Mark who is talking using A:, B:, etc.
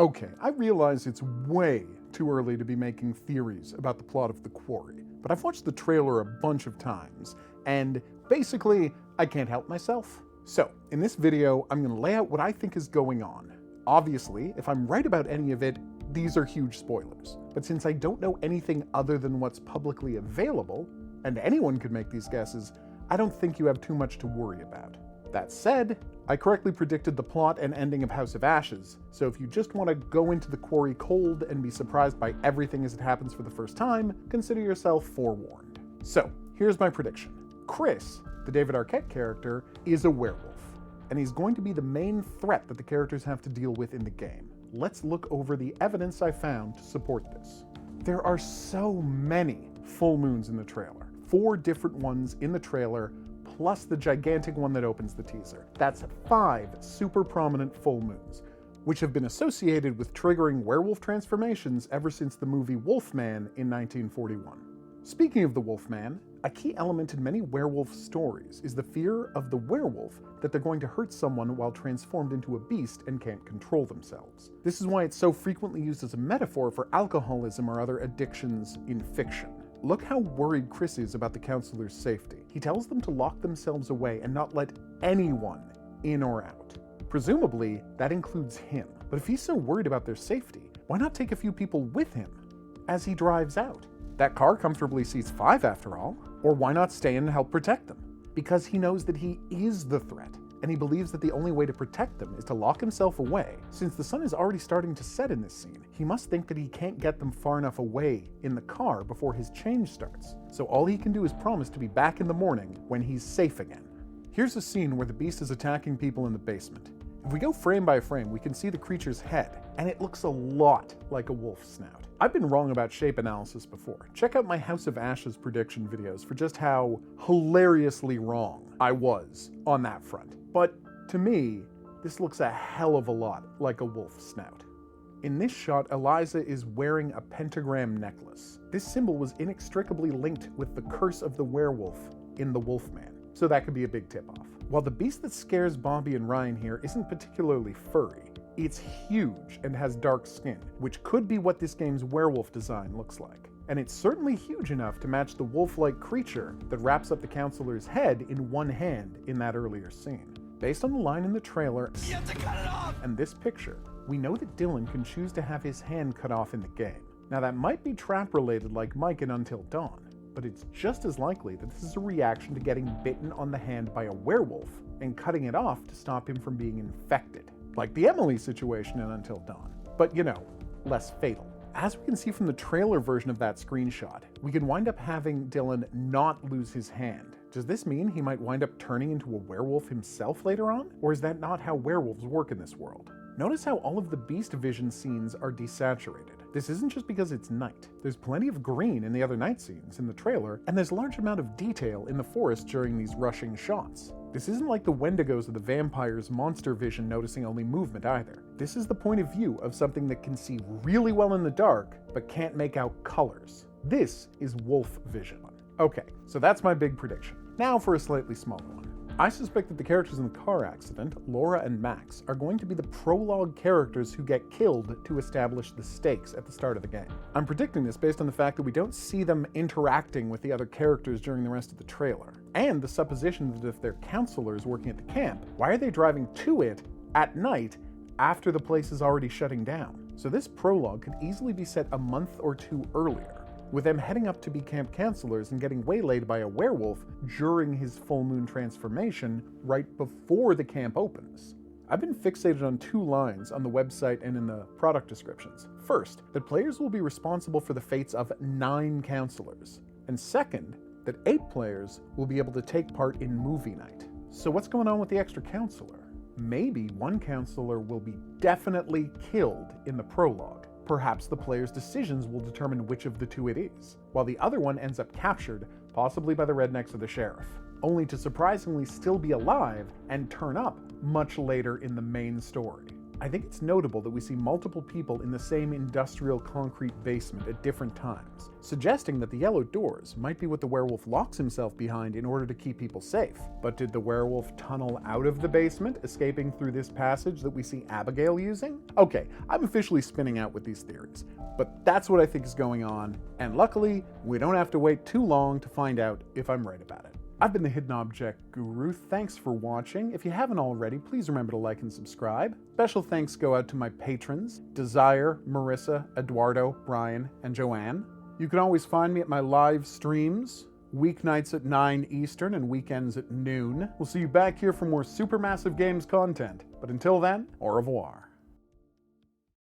A: Okay, I realize it's way too early to be making theories about the plot of The Quarry, but I've watched the trailer a bunch of times, and basically, I can't help myself. So, in this video, I'm going to lay out what I think is going on. Obviously, if I'm right about any of it, these are huge spoilers. But since I don't know anything other than what's publicly available, and anyone could make these guesses, I don't think you have too much to worry about. That said, I correctly predicted the plot and ending of House of Ashes, so if you just want to go into The Quarry cold and be surprised by everything as it happens for the first time, consider yourself forewarned. So, here's my prediction. Chris, the David Arquette character, is a werewolf, and he's going to be the main threat that the characters have to deal with in the game. Let's look over the evidence I found to support this. There are so many full moons in the trailer. 4 different ones in the trailer, plus the gigantic one that opens the teaser. That's 5 super prominent full moons, which have been associated with triggering werewolf transformations ever since the movie Wolfman in 1941. Speaking of the Wolfman, a key element in many werewolf stories is the fear of the werewolf that they're going to hurt someone while transformed into a beast and can't control themselves. This is why it's so frequently used as a metaphor for alcoholism or other addictions in fiction. Look how worried Chris is about the counselor's safety. He tells them to lock themselves away and not let anyone in or out. Presumably, that includes him. But if he's so worried about their safety, why not take a few people with him as he drives out? That car comfortably seats 5 after all. Or why not stay in and help protect them? Because he knows that he is the threat, and he believes that the only way to protect them is to lock himself away. Since the sun is already starting to set in this scene, he must think that he can't get them far enough away in the car before his change starts. So all he can do is promise to be back in the morning when he's safe again. Here's a scene where the beast is attacking people in the basement. If we go frame by frame, we can see the creature's head, and it looks a lot like a wolf's snout. I've been wrong about shape analysis before. Check out my House of Ashes prediction videos for just how hilariously wrong I was on that front. But to me, this looks a hell of a lot like a wolf's snout. In this shot, Eliza is wearing a pentagram necklace. This symbol was inextricably linked with the curse of the werewolf in the Wolfman, so that could be a big tip-off. While the beast that scares Bobby and Ryan here isn't particularly furry, it's huge and has dark skin, which could be what this game's werewolf design looks like. And it's certainly huge enough to match the wolf-like creature that wraps up the counselor's head in one hand in that earlier scene. Based on the line in the trailer "You have to cut it off!" and this picture, we know that Dylan can choose to have his hand cut off in the game. Now that might be trap-related like Mike in Until Dawn, but it's just as likely that this is a reaction to getting bitten on the hand by a werewolf and cutting it off to stop him from being infected. Like the Emily situation in Until Dawn, but you know, less fatal. As we can see from the trailer version of that screenshot, we can wind up having Dylan not lose his hand. Does this mean he might wind up turning into a werewolf himself later on? Or is that not how werewolves work in this world? Notice how all of the beast vision scenes are desaturated. This isn't just because it's night. There's plenty of green in the other night scenes in the trailer, and there's a large amount of detail in the forest during these rushing shots. This isn't like the Wendigos of the vampire's monster vision noticing only movement either. This is the point of view of something that can see really well in the dark, but can't make out colors. This is wolf vision. Okay, so that's my big prediction. Now for a slightly smaller one. I suspect that the characters in the car accident, Laura and Max, are going to be the prologue characters who get killed to establish the stakes at the start of the game. I'm predicting this based on the fact that we don't see them interacting with the other characters during the rest of the trailer, and the supposition that if they're counselors working at the camp, why are they driving to it at night after the place is already shutting down? So this prologue could easily be set a month or 2 earlier, with them heading up to be camp counselors and getting waylaid by a werewolf during his full moon transformation right before the camp opens. I've been fixated on 2 lines on the website and in the product descriptions. First, that players will be responsible for the fates of 9 counselors, and second, that 8 players will be able to take part in movie night. So what's going on with the extra counselor? Maybe one counselor will be definitely killed in the prologue. Perhaps the player's decisions will determine which of the 2 it is, while the other one ends up captured, possibly by the rednecks or the sheriff, only to surprisingly still be alive and turn up much later in the main story. I think it's notable that we see multiple people in the same industrial concrete basement at different times, suggesting that the yellow doors might be what the werewolf locks himself behind in order to keep people safe. But did the werewolf tunnel out of the basement, escaping through this passage that we see Abigail using? Okay, I'm officially spinning out with these theories, but that's what I think is going on, and luckily, we don't have to wait too long to find out if I'm right about it. I've been the Hidden Object Guru. Thanks for watching. If you haven't already, please remember to like and subscribe. Special thanks go out to my patrons, Desire, Marissa, Eduardo, Brian, and Joanne. You can always find me at my live streams, weeknights at 9 Eastern and weekends at noon. We'll see you back here for more Supermassive Games content. But until then, au revoir.